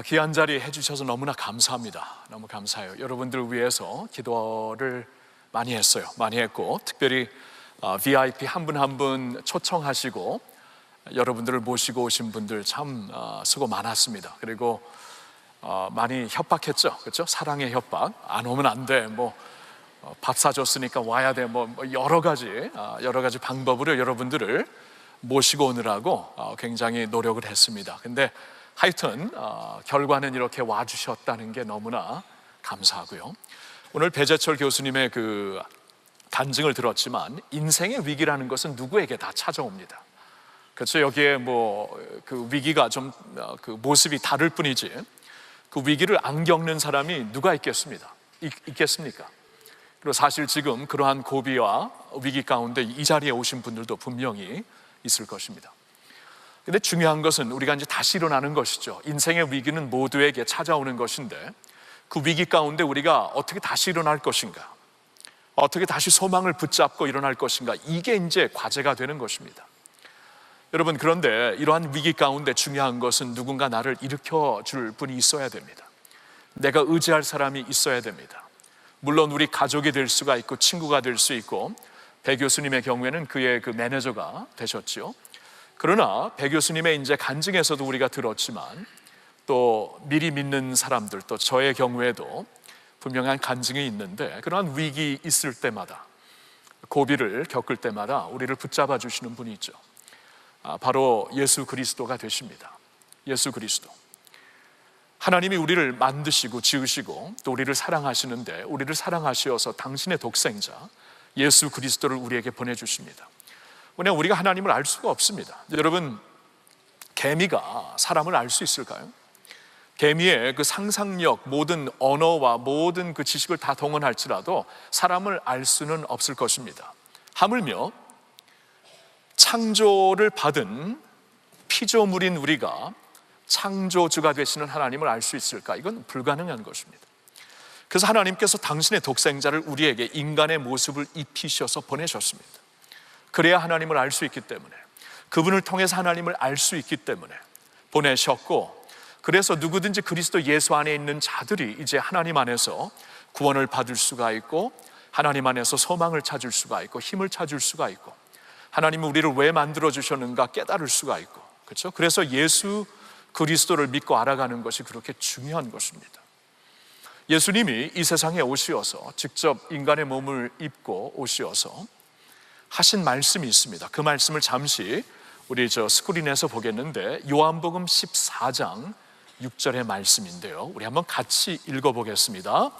귀한 자리 해주셔서 너무나 감사합니다. 너무 감사해요. 여러분들을 위해서 기도를 많이 했어요. 많이 했고, 특별히 VIP 한 분 한 분 초청하시고 여러분들을 모시고 오신 분들 참 수고 많았습니다. 그리고 많이 협박했죠. 그렇죠? 사랑의 협박. 안 오면 안 돼. 밥 사줬으니까 와야 돼. 여러 가지 방법으로 여러분들을 모시고 오느라고 굉장히 노력을 했습니다. 근데 하여튼 결과는 이렇게 와주셨다는 게 너무나 감사하고요. 오늘 배재철 교수님의 그 간증을 들었지만 인생의 위기라는 것은 누구에게 다 찾아옵니다. 그렇죠? 여기에 그 위기가 좀 그 모습이 다를 뿐이지 그 위기를 안 겪는 사람이 누가 있겠습니까? 그리고 사실 지금 그러한 고비와 위기 가운데 이 자리에 오신 분들도 분명히 있을 것입니다. 근데 중요한 것은 우리가 이제 다시 일어나는 것이죠. 인생의 위기는 모두에게 찾아오는 것인데 그 위기 가운데 우리가 어떻게 다시 일어날 것인가, 어떻게 다시 소망을 붙잡고 일어날 것인가, 이게 이제 과제가 되는 것입니다. 여러분, 그런데 이러한 위기 가운데 중요한 것은 누군가 나를 일으켜 줄 분이 있어야 됩니다. 내가 의지할 사람이 있어야 됩니다. 물론 우리 가족이 될 수가 있고 친구가 될 수 있고, 배 교수님의 경우에는 그의 그 매니저가 되셨죠. 그러나 배 교수님의 이제 간증에서도 우리가 들었지만 또 미리 믿는 사람들, 또 저의 경우에도 분명한 간증이 있는데, 그러한 위기 있을 때마다, 고비를 겪을 때마다 우리를 붙잡아 주시는 분이 있죠. 바로 예수 그리스도가 되십니다. 예수 그리스도. 하나님이 우리를 만드시고 지으시고 또 우리를 사랑하시는데, 우리를 사랑하시어서 당신의 독생자 예수 그리스도를 우리에게 보내주십니다. 왜냐하면 우리가 하나님을 알 수가 없습니다. 여러분, 개미가 사람을 알 수 있을까요? 개미의 그 상상력, 모든 언어와 모든 그 지식을 다 동원할지라도 사람을 알 수는 없을 것입니다. 하물며 창조를 받은 피조물인 우리가 창조주가 되시는 하나님을 알 수 있을까? 이건 불가능한 것입니다. 그래서 하나님께서 당신의 독생자를 우리에게 인간의 모습을 입히셔서 보내셨습니다. 그래야 하나님을 알 수 있기 때문에, 그분을 통해서 하나님을 알 수 있기 때문에 보내셨고, 그래서 누구든지 그리스도 예수 안에 있는 자들이 이제 하나님 안에서 구원을 받을 수가 있고, 하나님 안에서 소망을 찾을 수가 있고, 힘을 찾을 수가 있고, 하나님은 우리를 왜 만들어 주셨는가 깨달을 수가 있고, 그렇죠? 그래서 예수 그리스도를 믿고 알아가는 것이 그렇게 중요한 것입니다. 예수님이 이 세상에 오시어서 직접 인간의 몸을 입고 오시어서 하신 말씀이 있습니다. 그 말씀을 잠시 우리 스크린에서 보겠는데, 요한복음 14장 6절의 말씀인데요, 우리 한번 같이 읽어보겠습니다.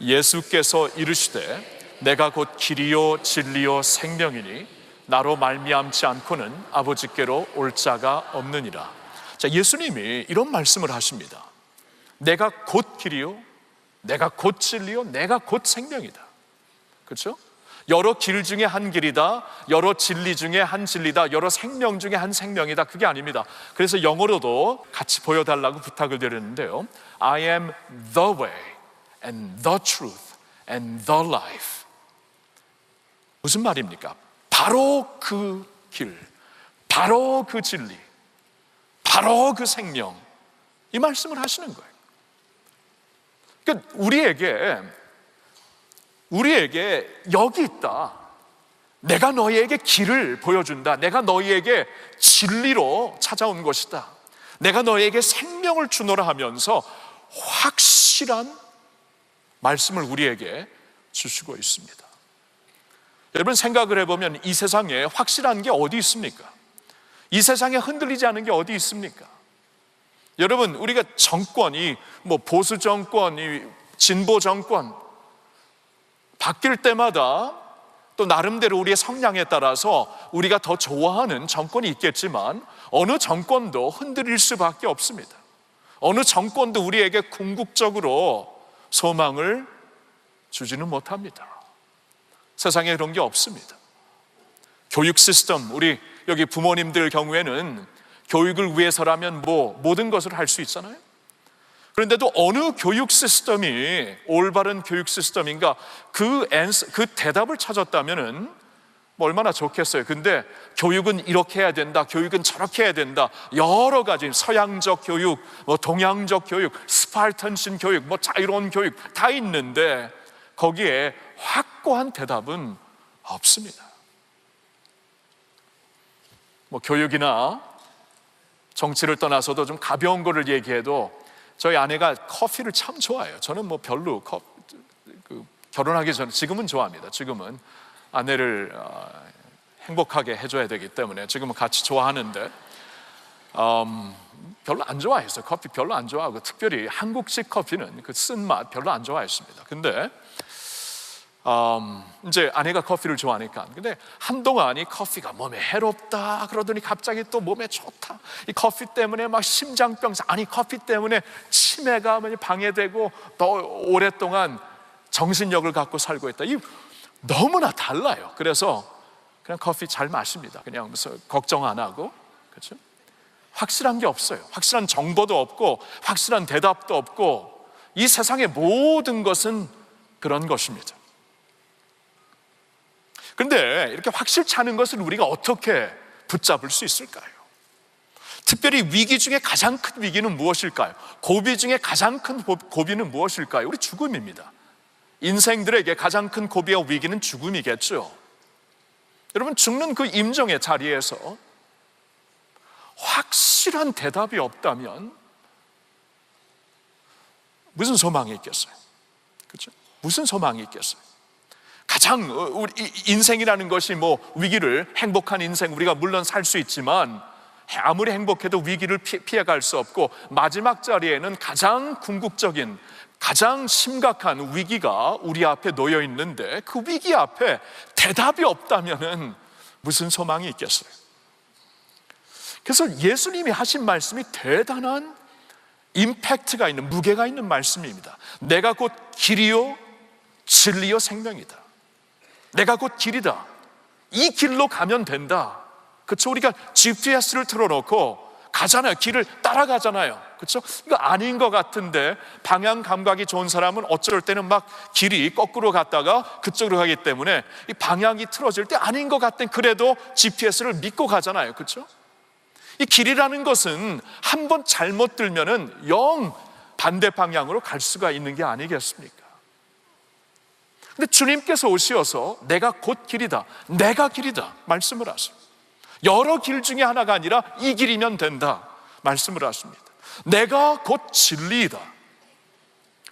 예수께서 이르시되 내가 곧 길이요 진리요 생명이니 나로 말미암지 않고는 아버지께로 올 자가 없느니라. 자, 예수님이 이런 말씀을 하십니다. 내가 곧 길이요, 내가 곧 진리요, 내가 곧 생명이다. 그렇죠? 여러 길 중에 한 길이다, 여러 진리 중에 한 진리다, 여러 생명 중에 한 생명이다. 그게 아닙니다. 그래서 영어로도 같이 보여달라고 부탁을 드렸는데요, I am the way and the truth and the life. 무슨 말입니까? 바로 그 길, 바로 그 진리, 바로 그 생명, 이 말씀을 하시는 거예요. 그러니까 우리에게 여기 있다, 내가 너희에게 길을 보여준다, 내가 너희에게 진리로 찾아온 것이다, 내가 너희에게 생명을 주노라 하면서 확실한 말씀을 우리에게 주시고 있습니다. 여러분, 생각을 해보면 이 세상에 확실한 게 어디 있습니까? 이 세상에 흔들리지 않은 게 어디 있습니까? 여러분, 우리가 정권이 보수 정권, 진보 정권 바뀔 때마다 또 나름대로 우리의 성향에 따라서 우리가 더 좋아하는 정권이 있겠지만, 어느 정권도 흔들릴 수밖에 없습니다. 어느 정권도 우리에게 궁극적으로 소망을 주지는 못합니다. 세상에 그런 게 없습니다. 교육 시스템, 우리 여기 부모님들 경우에는 교육을 위해서라면 모든 것을 할 수 있잖아요. 그런데도 어느 교육 시스템이 올바른 교육 시스템인가, 그 대답을 찾았다면은 뭐 얼마나 좋겠어요. 근데 교육은 이렇게 해야 된다, 교육은 저렇게 해야 된다, 여러 가지 서양적 교육, 뭐 동양적 교육, 스파르탄식 교육, 뭐 자유로운 교육 다 있는데 거기에 확고한 대답은 없습니다. 뭐 교육이나 정치를 떠나서도 좀 가벼운 거를 얘기해도 저희 아내가 커피를 참 좋아해요. 저는 뭐 별로 결혼하기 전에, 지금은 좋아합니다. 지금은 아내를 행복하게 해줘야 되기 때문에 지금은 같이 좋아하는데 별로 안 좋아했어요. 커피 별로 안 좋아하고, 특별히 한국식 커피는 그 쓴맛 별로 안 좋아했습니다. 근데 이제 아내가 커피를 좋아하니까, 근데 한동안 이 커피가 몸에 해롭다 그러더니 갑자기 또 몸에 좋다, 이 커피 때문에 막 심장병, 아니 커피 때문에 치매가 방해되고 더 오랫동안 정신력을 갖고 살고 있다. 이 너무나 달라요. 그래서 그냥 커피 잘 마십니다. 그냥 무슨 걱정 안 하고, 그렇죠? 확실한 게 없어요. 확실한 정보도 없고 확실한 대답도 없고, 이 세상의 모든 것은 그런 것입니다. 그런데 이렇게 확실치 않은 것을 우리가 어떻게 붙잡을 수 있을까요? 특별히 위기 중에 가장 큰 위기는 무엇일까요? 고비 중에 가장 큰 고비는 무엇일까요? 우리 죽음입니다. 인생들에게 가장 큰 고비와 위기는 죽음이겠죠. 여러분, 죽는 그 임종의 자리에서 확실한 대답이 없다면 무슨 소망이 있겠어요? 그렇죠? 무슨 소망이 있겠어요? 가장 우리 인생이라는 것이 뭐 위기를, 행복한 인생 우리가 물론 살 수 있지만 아무리 행복해도 위기를 피해갈 수 없고, 마지막 자리에는 가장 궁극적인, 가장 심각한 위기가 우리 앞에 놓여 있는데 그 위기 앞에 대답이 없다면은 무슨 소망이 있겠어요? 그래서 예수님이 하신 말씀이 대단한 임팩트가 있는, 무게가 있는 말씀입니다. 내가 곧 길이요 진리요 생명이다. 내가 곧 길이다. 이 길로 가면 된다. 그렇죠? 우리가 GPS를 틀어놓고 가잖아요. 길을 따라가잖아요. 그렇죠? 이거 아닌 것 같은데 방향 감각이 좋은 사람은 어쩔 때는 막 길이 거꾸로 갔다가 그쪽으로 가기 때문에 이 방향이 틀어질 때 아닌 것 같은, 그래도 GPS를 믿고 가잖아요. 그렇죠? 이 길이라는 것은 한번 잘못 들면은 영 반대 방향으로 갈 수가 있는 게 아니겠습니까? 근데 주님께서 오셔서 내가 곧 길이다, 내가 길이다 말씀을 하십니다. 여러 길 중에 하나가 아니라 이 길이면 된다 말씀을 하십니다. 내가 곧 진리이다.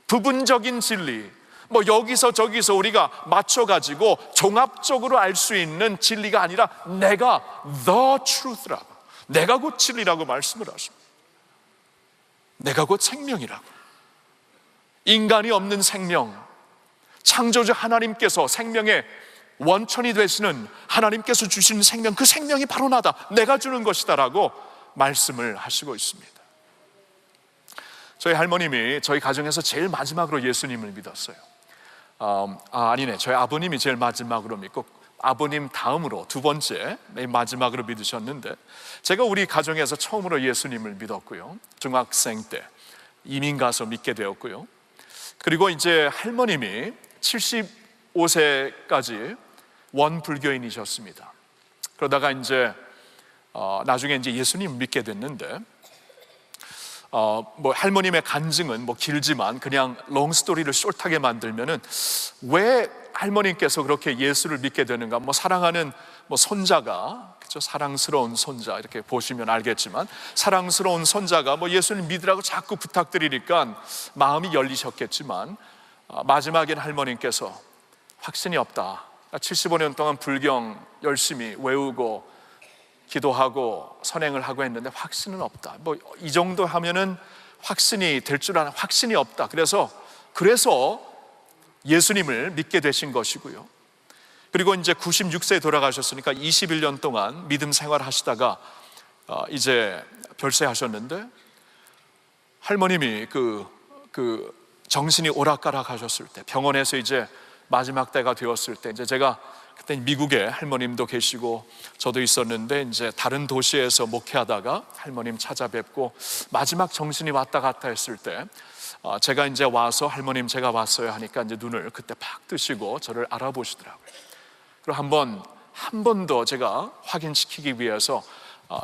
부분적인 진리, 뭐 여기서 저기서 우리가 맞춰가지고 종합적으로 알 수 있는 진리가 아니라 내가 the truth라고, 내가 곧 진리라고 말씀을 하십니다. 내가 곧 생명이라고. 인간이 없는 생명, 창조주 하나님께서 생명의 원천이 되시는 하나님께서 주시는 생명, 그 생명이 바로 나다, 내가 주는 것이다 라고 말씀을 하시고 있습니다. 저희 할머님이 저희 가정에서 제일 마지막으로 예수님을 믿었어요. 저희 아버님이 제일 마지막으로 믿고 아버님 다음으로 두 번째 마지막으로 믿으셨는데, 제가 우리 가정에서 처음으로 예수님을 믿었고요. 중학생 때 이민 가서 믿게 되었고요. 그리고 이제 할머님이 75세까지 원불교인이셨습니다. 그러다가 이제 나중에 이제 예수님 믿게 됐는데, 뭐 할머님의 간증은 뭐 길지만 그냥 롱스토리를 숏하게 만들면은 왜 할머님께서 그렇게 예수를 믿게 되는가? 뭐 사랑하는 뭐 손자가, 그렇죠? 사랑스러운 손자, 이렇게 보시면 알겠지만 사랑스러운 손자가 뭐 예수를 믿으라고 자꾸 부탁드리니까 마음이 열리셨겠지만, 마지막엔 할머님께서 확신이 없다, 75년 동안 불경 열심히 외우고 기도하고 선행을 하고 했는데 확신은 없다, 뭐 이 정도 하면은 확신이 될 줄 아는, 확신이 없다. 그래서 예수님을 믿게 되신 것이고요. 그리고 이제 96세에 돌아가셨으니까 21년 동안 믿음 생활 하시다가 이제 별세하셨는데, 할머님이 그 정신이 오락가락 하셨을 때, 병원에서 이제 마지막 때가 되었을 때, 이제 제가 그때 미국에 할머님도 계시고 저도 있었는데, 이제 다른 도시에서 목회하다가 할머님 찾아뵙고 마지막 정신이 왔다 갔다 했을 때, 제가 이제 와서 할머님 제가 왔어요 하니까 이제 눈을 그때 팍 뜨시고 저를 알아보시더라고요. 그리고 한번 한 번 더 제가 확인시키기 위해서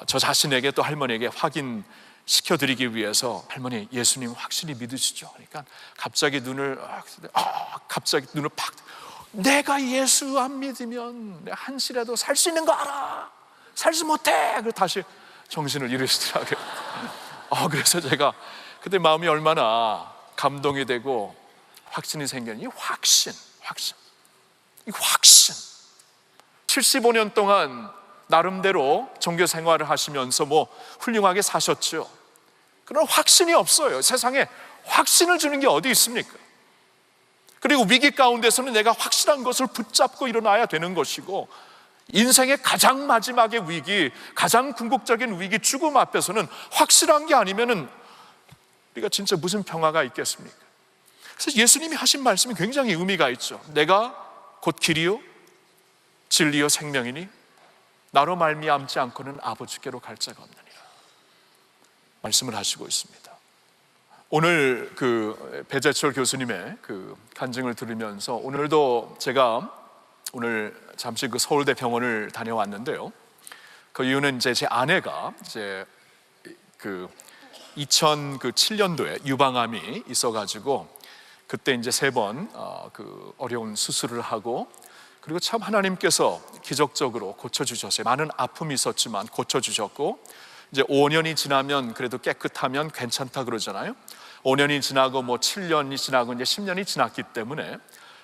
저 자신에게 또 할머니에게 확인시켜드리기 위해서 할머니 예수님 확실히 믿으시죠? 그러니까 갑자기 눈을 팍 내가 예수 안 믿으면 한시라도 살 수 있는 거 알아. 살지 못해. 그리고 다시 정신을 잃으시더라고요. 그래서 제가 그때 마음이 얼마나 감동이 되고 확신이 생겼니? 확신. 이 확신. 75년 동안 나름대로 종교 생활을 하시면서 훌륭하게 사셨죠. 그런 확신이 없어요. 세상에 확신을 주는 게 어디 있습니까? 그리고 위기 가운데서는 내가 확실한 것을 붙잡고 일어나야 되는 것이고, 인생의 가장 마지막의 위기, 가장 궁극적인 위기, 죽음 앞에서는 확실한 게 아니면은 우리가 진짜 무슨 평화가 있겠습니까? 그래서 예수님이 하신 말씀이 굉장히 의미가 있죠. 내가 곧 길이요 진리요 생명이니 나로 말미암지 않고는 아버지께로 갈 자가 없느니라 말씀을 하시고 있습니다. 오늘 배재철 교수님의 간증을 들으면서 오늘도 제가 오늘 잠시 서울대 병원을 다녀왔는데요. 그 이유는 이제 제 아내가 2007년도에 유방암이 있어가지고 그때 이제 3번 어려운 수술을 하고, 그리고 참 하나님께서 기적적으로 고쳐주셨어요. 많은 아픔이 있었지만 고쳐주셨고, 이제 5년이 지나면 그래도 깨끗하면 괜찮다 그러잖아요. 5년이 지나고 7년이 지나고 이제 10년이 지났기 때문에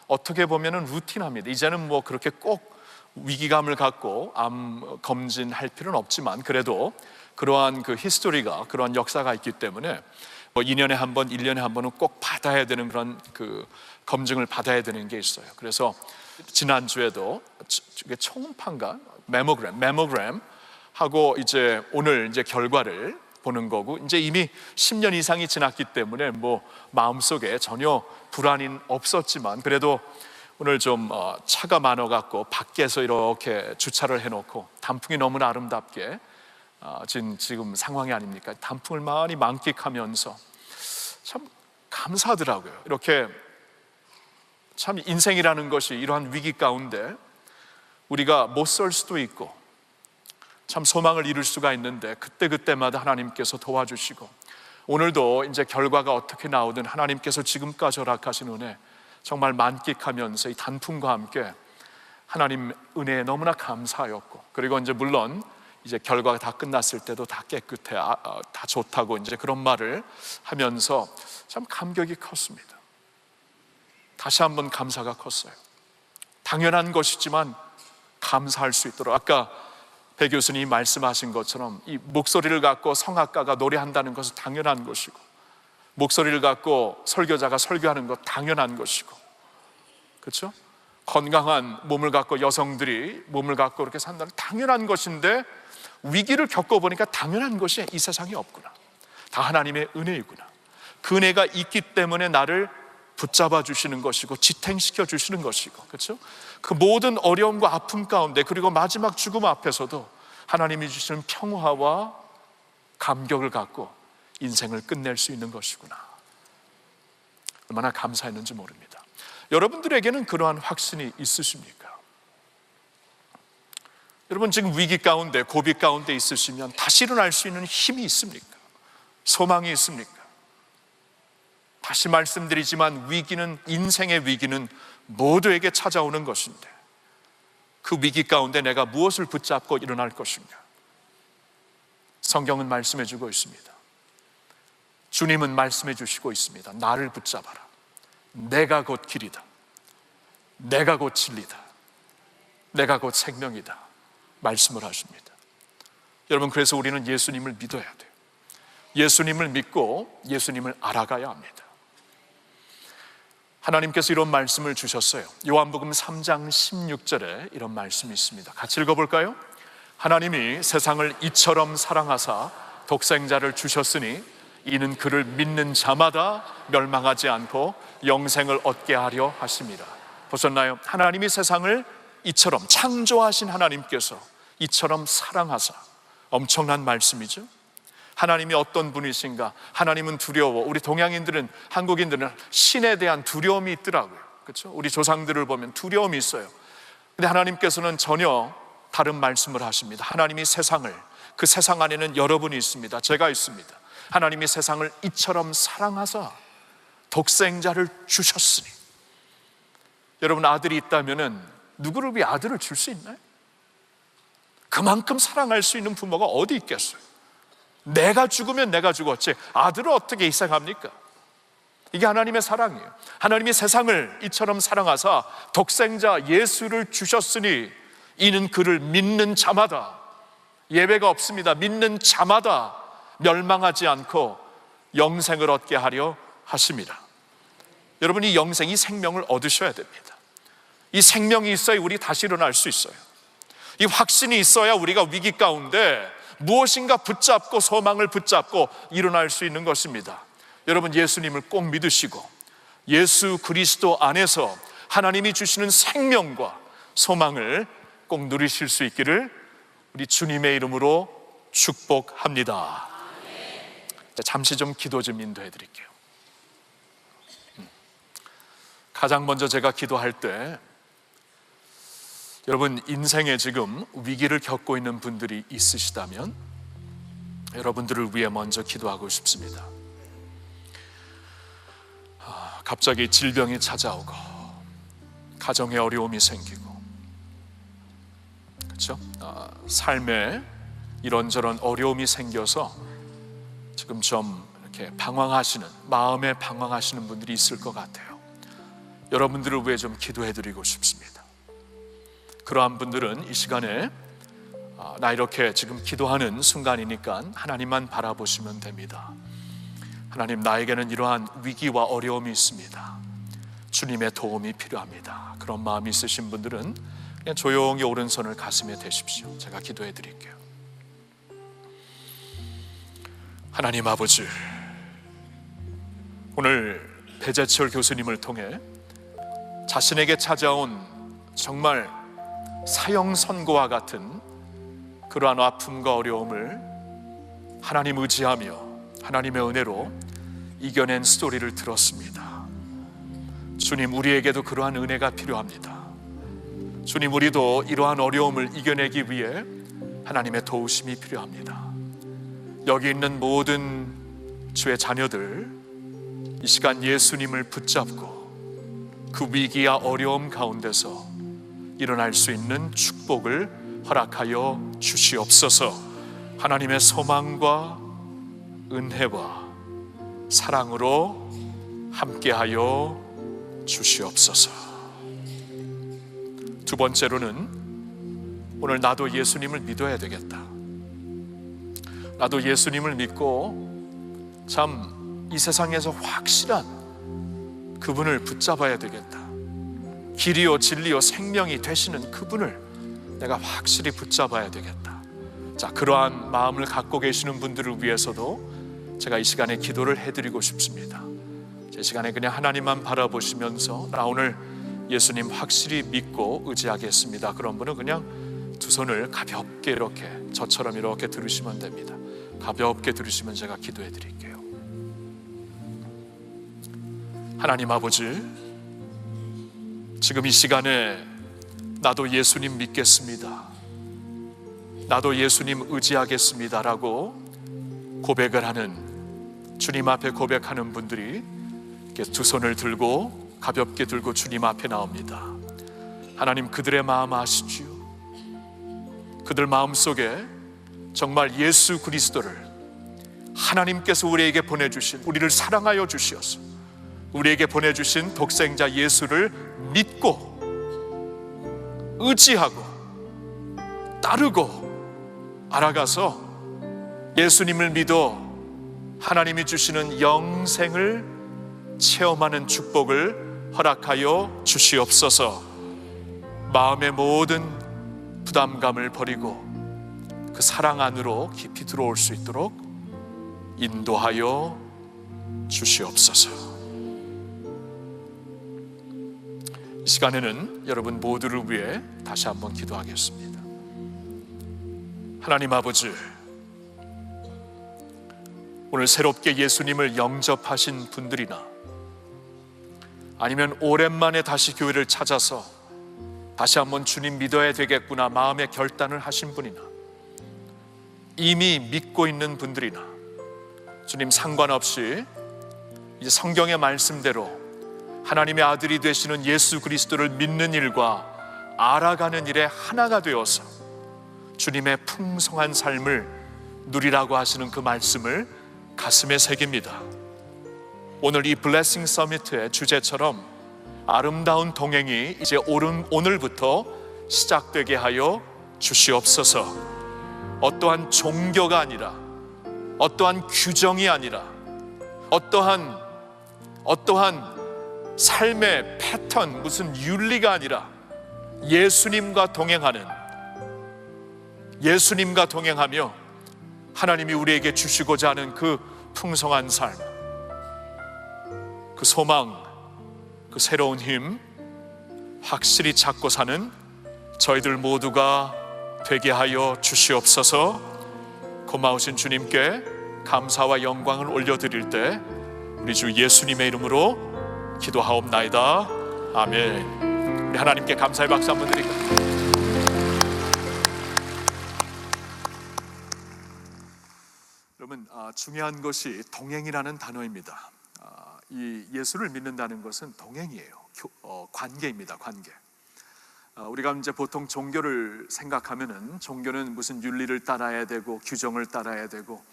어떻게 보면은 루틴합니다. 이제는 그렇게 꼭 위기감을 갖고 암 검진할 필요는 없지만 그래도 그러한 히스토리가, 그러한 역사가 있기 때문에 2년에 한 번, 1년에 한 번은 꼭 받아야 되는 그런 검증을 받아야 되는 게 있어요. 그래서 지난주에도 초음파인가? 메모그램 하고 이제 오늘 이제 결과를 보는 거고, 이제 이미 10년 이상이 지났기 때문에 마음속에 전혀 불안이 없었지만 그래도 오늘 좀 차가 많아갖고 밖에서 이렇게 주차를 해놓고 단풍이 너무나 아름답게 지금 상황이 아닙니까? 단풍을 많이 만끽하면서 참 감사하더라고요. 이렇게 참 인생이라는 것이 이러한 위기 가운데 우리가 못 설 수도 있고 참 소망을 잃을 수가 있는데 그때마다 하나님께서 도와주시고, 오늘도 이제 결과가 어떻게 나오든 하나님께서 지금까지 허락하신 은혜 정말 만끽하면서 이 단풍과 함께 하나님 은혜에 너무나 감사하였고, 그리고 이제 물론 이제 결과가 다 끝났을 때도 다 깨끗해, 다 좋다고 이제 그런 말을 하면서 참 감격이 컸습니다. 다시 한번 감사가 컸어요. 당연한 것이지만 감사할 수 있도록, 아까 배 교수님이 말씀하신 것처럼 이 목소리를 갖고 성악가가 노래한다는 것은 당연한 것이고, 목소리를 갖고 설교자가 설교하는 것 당연한 것이고, 그렇죠? 건강한 몸을 갖고 여성들이 몸을 갖고 이렇게 산다는 당연한 것인데, 위기를 겪어보니까 당연한 것이 이 세상에 없구나. 다 하나님의 은혜이구나. 그 은혜가 있기 때문에 나를 붙잡아 주시는 것이고 지탱시켜 주시는 것이고, 그렇죠? 그 모든 어려움과 아픔 가운데, 그리고 마지막 죽음 앞에서도 하나님이 주시는 평화와 감격을 갖고 인생을 끝낼 수 있는 것이구나. 얼마나 감사했는지 모릅니다. 여러분들에게는 그러한 확신이 있으십니까? 여러분 지금 위기 가운데, 고비 가운데 있으시면 다시 일어날 수 있는 힘이 있습니까? 소망이 있습니까? 다시 말씀드리지만 위기는, 인생의 위기는 모두에게 찾아오는 것인데 그 위기 가운데 내가 무엇을 붙잡고 일어날 것인가? 성경은 말씀해 주고 있습니다. 주님은 말씀해 주시고 있습니다. 나를 붙잡아라. 내가 곧 길이다. 내가 곧 진리다. 내가 곧 생명이다. 말씀을 하십니다. 여러분, 그래서 우리는 예수님을 믿어야 돼요. 예수님을 믿고 예수님을 알아가야 합니다. 하나님께서 이런 말씀을 주셨어요. 요한복음 3장 16절에 이런 말씀이 있습니다. 같이 읽어볼까요? 하나님이 세상을 이처럼 사랑하사 독생자를 주셨으니 이는 그를 믿는 자마다 멸망하지 않고 영생을 얻게 하려 하십니다. 보셨나요? 하나님이 세상을 이처럼, 창조하신 하나님께서 이처럼 사랑하사, 엄청난 말씀이죠. 하나님이 어떤 분이신가? 하나님은 두려워. 우리 동양인들은, 한국인들은 신에 대한 두려움이 있더라고요. 그렇죠? 우리 조상들을 보면 두려움이 있어요. 근데 하나님께서는 전혀 다른 말씀을 하십니다. 하나님이 세상을, 그 세상 안에는 여러분이 있습니다. 제가 있습니다. 하나님이 세상을 이처럼 사랑하사 독생자를 주셨으니. 여러분, 아들이 있다면 누구를 위해 아들을 줄 수 있나요? 그만큼 사랑할 수 있는 부모가 어디 있겠어요? 내가 죽으면 내가 죽었지 아들을 어떻게 희생합니까? 이게 하나님의 사랑이에요. 하나님이 세상을 이처럼 사랑하사 독생자 예수를 주셨으니 이는 그를 믿는 자마다, 예외가 없습니다, 믿는 자마다 멸망하지 않고 영생을 얻게 하려 하십니다. 여러분, 이 영생, 이 생명을 얻으셔야 됩니다. 이 생명이 있어야 우리 다시 일어날 수 있어요. 이 확신이 있어야 우리가 위기 가운데 무엇인가 붙잡고 소망을 붙잡고 일어날 수 있는 것입니다. 여러분, 예수님을 꼭 믿으시고 예수 그리스도 안에서 하나님이 주시는 생명과 소망을 꼭 누리실 수 있기를 우리 주님의 이름으로 축복합니다. 잠시 좀 기도 좀 인도해 드릴게요. 가장 먼저 제가 기도할 때, 여러분 인생에 지금 위기를 겪고 있는 분들이 있으시다면 여러분들을 위해 먼저 기도하고 싶습니다. 갑자기 질병이 찾아오고 가정에 어려움이 생기고, 그렇죠? 삶에 이런저런 어려움이 생겨서 지금 좀 이렇게 방황하시는, 마음에 방황하시는 분들이 있을 것 같아요. 여러분들을 위해 좀 기도해 드리고 싶습니다. 그러한 분들은 이 시간에 나 이렇게 지금 기도하는 순간이니까 하나님만 바라보시면 됩니다. 하나님, 나에게는 이러한 위기와 어려움이 있습니다. 주님의 도움이 필요합니다. 그런 마음이 있으신 분들은 그냥 조용히 오른손을 가슴에 대십시오. 제가 기도해 드릴게요. 하나님 아버지, 오늘 배재철 교수님을 통해 자신에게 찾아온 정말 사형 선고와 같은 그러한 아픔과 어려움을 하나님 의지하며 하나님의 은혜로 이겨낸 스토리를 들었습니다. 주님, 우리에게도 그러한 은혜가 필요합니다. 주님, 우리도 이러한 어려움을 이겨내기 위해 하나님의 도우심이 필요합니다. 여기 있는 모든 주의 자녀들, 이 시간 예수님을 붙잡고 그 위기와 어려움 가운데서 일어날 수 있는 축복을 허락하여 주시옵소서. 하나님의 소망과 은혜와 사랑으로 함께하여 주시옵소서. 두 번째로는 오늘 나도 예수님을 믿어야 되겠다. 나도 예수님을 믿고 참 이 세상에서 확실한 그분을 붙잡아야 되겠다. 길이요 진리요 생명이 되시는 그분을 내가 확실히 붙잡아야 되겠다. 자, 그러한 마음을 갖고 계시는 분들을 위해서도 제가 이 시간에 기도를 해드리고 싶습니다. 제 시간에 그냥 하나님만 바라보시면서 나 오늘 예수님 확실히 믿고 의지하겠습니다. 그런 분은 그냥 두 손을 가볍게 이렇게 저처럼 이렇게 들으시면 됩니다. 가볍게 들으시면 제가 기도해 드릴게요. 하나님 아버지, 지금 이 시간에 나도 예수님 믿겠습니다, 나도 예수님 의지하겠습니다 라고 고백을 하는, 주님 앞에 고백하는 분들이 이렇게 두 손을 들고 가볍게 들고 주님 앞에 나옵니다. 하나님, 그들의 마음 아시지요? 그들 마음속에 정말 예수 그리스도를 하나님께서 우리에게 보내주신, 우리를 사랑하여 주시어서 우리에게 보내주신 독생자 예수를 믿고 의지하고 따르고 알아가서 예수님을 믿어 하나님이 주시는 영생을 체험하는 축복을 허락하여 주시옵소서. 마음의 모든 부담감을 버리고 그 사랑 안으로 깊이 들어올 수 있도록 인도하여 주시옵소서. 이 시간에는 여러분 모두를 위해 다시 한번 기도하겠습니다. 하나님 아버지, 오늘 새롭게 예수님을 영접하신 분들이나 아니면 오랜만에 다시 교회를 찾아서 다시 한번 주님 믿어야 되겠구나 마음의 결단을 하신 분이나 이미 믿고 있는 분들이나 주님 상관없이 이제 성경의 말씀대로 하나님의 아들이 되시는 예수 그리스도를 믿는 일과 알아가는 일에 하나가 되어서 주님의 풍성한 삶을 누리라고 하시는 그 말씀을 가슴에 새깁니다. 오늘 이 블레싱 서미트의 주제처럼 아름다운 동행이 이제 오늘부터 시작되게 하여 주시옵소서. 어떠한 종교가 아니라, 어떠한 규정이 아니라, 어떠한 삶의 패턴, 무슨 윤리가 아니라 예수님과 동행하며 하나님이 우리에게 주시고자 하는 그 풍성한 삶, 그 소망, 그 새로운 힘 확실히 찾고 사는 저희들 모두가 되게 하여 주시옵소서. 고마우신 주님께 감사와 영광을 올려드릴 때 우리 주 예수님의 이름으로 기도하옵나이다. 아멘. 우리 하나님께 감사의 박수 한번 드릴까요? 여러분, 중요한 것이 동행이라는 단어입니다. 이 예수를 믿는다는 것은 동행이에요. 관계입니다. 관계. 우리가 이제 보통 종교를 생각하면은 종교는 무슨 윤리를 따라야 되고 규정을 따라야 되고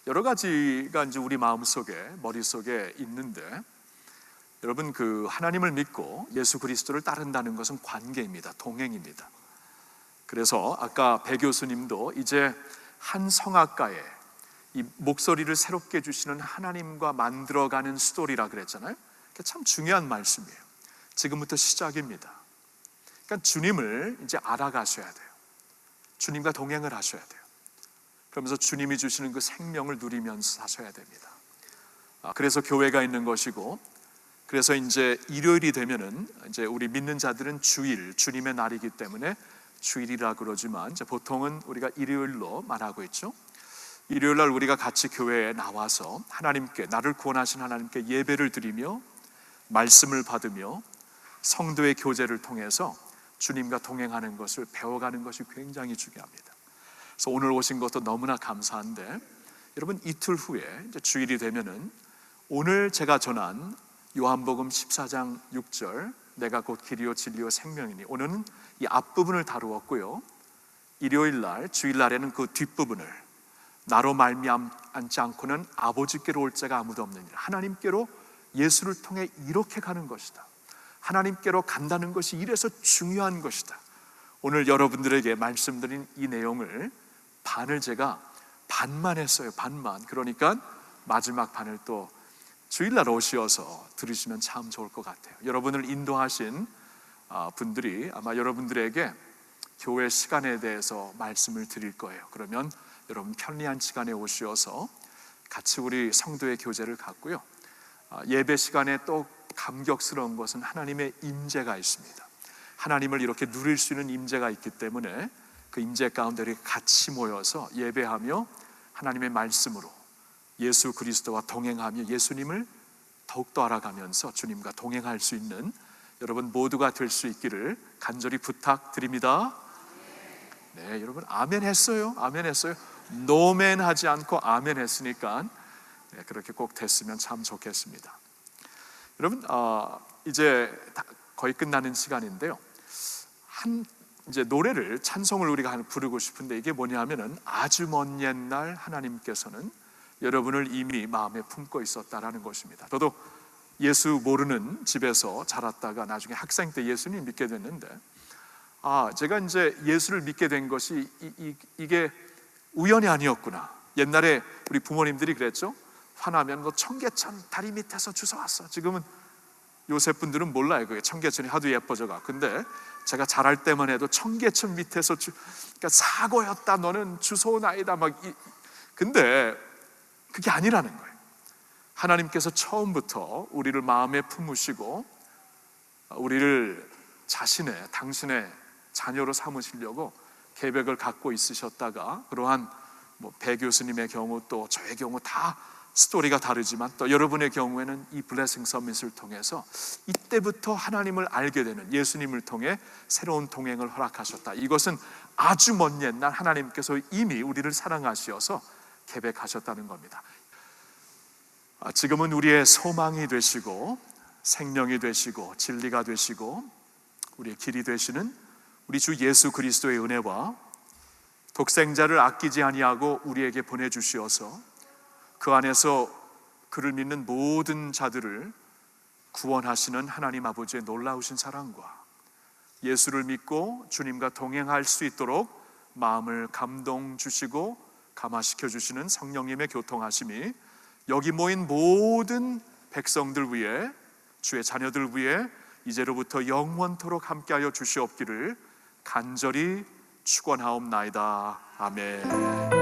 여러 가지가 이제 우리 마음속에 머릿속에 있는데, 여러분 그 하나님을 믿고 예수 그리스도를 따른다는 것은 관계입니다. 동행입니다. 그래서 아까 배 교수님도 이제 한 성악가에 이 목소리를 새롭게 주시는 하나님과 만들어가는 스토리라 그랬잖아요. 참 중요한 말씀이에요. 지금부터 시작입니다. 그러니까 주님을 이제 알아가셔야 돼요. 주님과 동행을 하셔야 돼요. 그러면서 주님이 주시는 그 생명을 누리면서 사셔야 됩니다. 그래서 교회가 있는 것이고, 그래서 이제 일요일이 되면은 이제 우리 믿는 자들은 주일, 주님의 날이기 때문에 주일이라 그러지만 이제 보통은 우리가 일요일로 말하고 있죠. 일요일 날 우리가 같이 교회에 나와서 하나님께, 나를 구원하신 하나님께 예배를 드리며 말씀을 받으며 성도의 교제를 통해서 주님과 동행하는 것을 배워가는 것이 굉장히 중요합니다. 그래서 오늘 오신 것도 너무나 감사한데, 여러분 이틀 후에 이제 주일이 되면은 오늘 제가 전한 요한복음 14장 6절 내가 곧 길이요 진리요 생명이니, 오늘은 이 앞부분을 다루었고요, 일요일 날 주일날에는 그 뒷부분을 나로 말미암지 않고는 아버지께로 올 자가 아무도 없느니라, 하나님께로 예수를 통해 이렇게 가는 것이다, 하나님께로 간다는 것이 이래서 중요한 것이다. 오늘 여러분들에게 말씀드린 이 내용을 제가 반만 했어요. 반만. 그러니까 마지막 반을 또 주일날 오셔서 들으시면 참 좋을 것 같아요. 여러분을 인도하신 분들이 아마 여러분들에게 교회 시간에 대해서 말씀을 드릴 거예요. 그러면 여러분 편리한 시간에 오셔서 같이 우리 성도의 교제를 갖고요, 예배 시간에 또 감격스러운 것은 하나님의 임재가 있습니다. 하나님을 이렇게 누릴 수 있는 임재가 있기 때문에 그 임재 가운데 우리 같이 모여서 예배하며 하나님의 말씀으로 예수 그리스도와 동행하며 예수님을 더욱더 알아가면서 주님과 동행할 수 있는 여러분 모두가 될 수 있기를 간절히 부탁드립니다. 네, 여러분 아멘 했어요. 아멘 했어요. 노멘 하지 않고 아멘 했으니까 그렇게 꼭 됐으면 참 좋겠습니다. 여러분 이제 거의 끝나는 시간인데요, 이제 노래를, 찬송을 우리가 부르고 싶은데, 이게 뭐냐면은 아주 먼 옛날 하나님께서는 여러분을 이미 마음에 품고 있었다라는 것입니다. 저도 예수 모르는 집에서 자랐다가 나중에 학생 때 예수님 믿게 됐는데, 제가 이제 예수를 믿게 된 것이 이게 우연이 아니었구나. 옛날에 우리 부모님들이 그랬죠. 화나면 너 청계천 다리 밑에서 주워왔어. 지금은 요새 분들은 몰라요. 그게 청계천이 하도 예뻐져가. 근데 제가 자랄 때만 해도 청계천 밑에서 그러니까 사고였다. 너는 주워온 아이다. 근데 그게 아니라는 거예요. 하나님께서 처음부터 우리를 마음에 품으시고 우리를 당신의 자녀로 삼으시려고 계획을 갖고 있으셨다가, 그러한 배 교수님의 경우 또 저의 경우 다 스토리가 다르지만 또 여러분의 경우에는 이 블레싱 서밋을 통해서 이때부터 하나님을 알게 되는, 예수님을 통해 새로운 동행을 허락하셨다. 이것은 아주 먼 옛날 하나님께서 이미 우리를 사랑하시어서 계획하셨다는 겁니다. 지금은 우리의 소망이 되시고 생명이 되시고 진리가 되시고 우리의 길이 되시는 우리 주 예수 그리스도의 은혜와 독생자를 아끼지 아니하고 우리에게 보내주시어서 그 안에서 그를 믿는 모든 자들을 구원하시는 하나님 아버지의 놀라우신 사랑과 예수를 믿고 주님과 동행할 수 있도록 마음을 감동 주시고 감화시켜 주시는 성령님의 교통하심이 여기 모인 모든 백성들 위해, 주의 자녀들 위해 이제로부터 영원토록 함께하여 주시옵기를 간절히 축원하옵나이다. 아멘.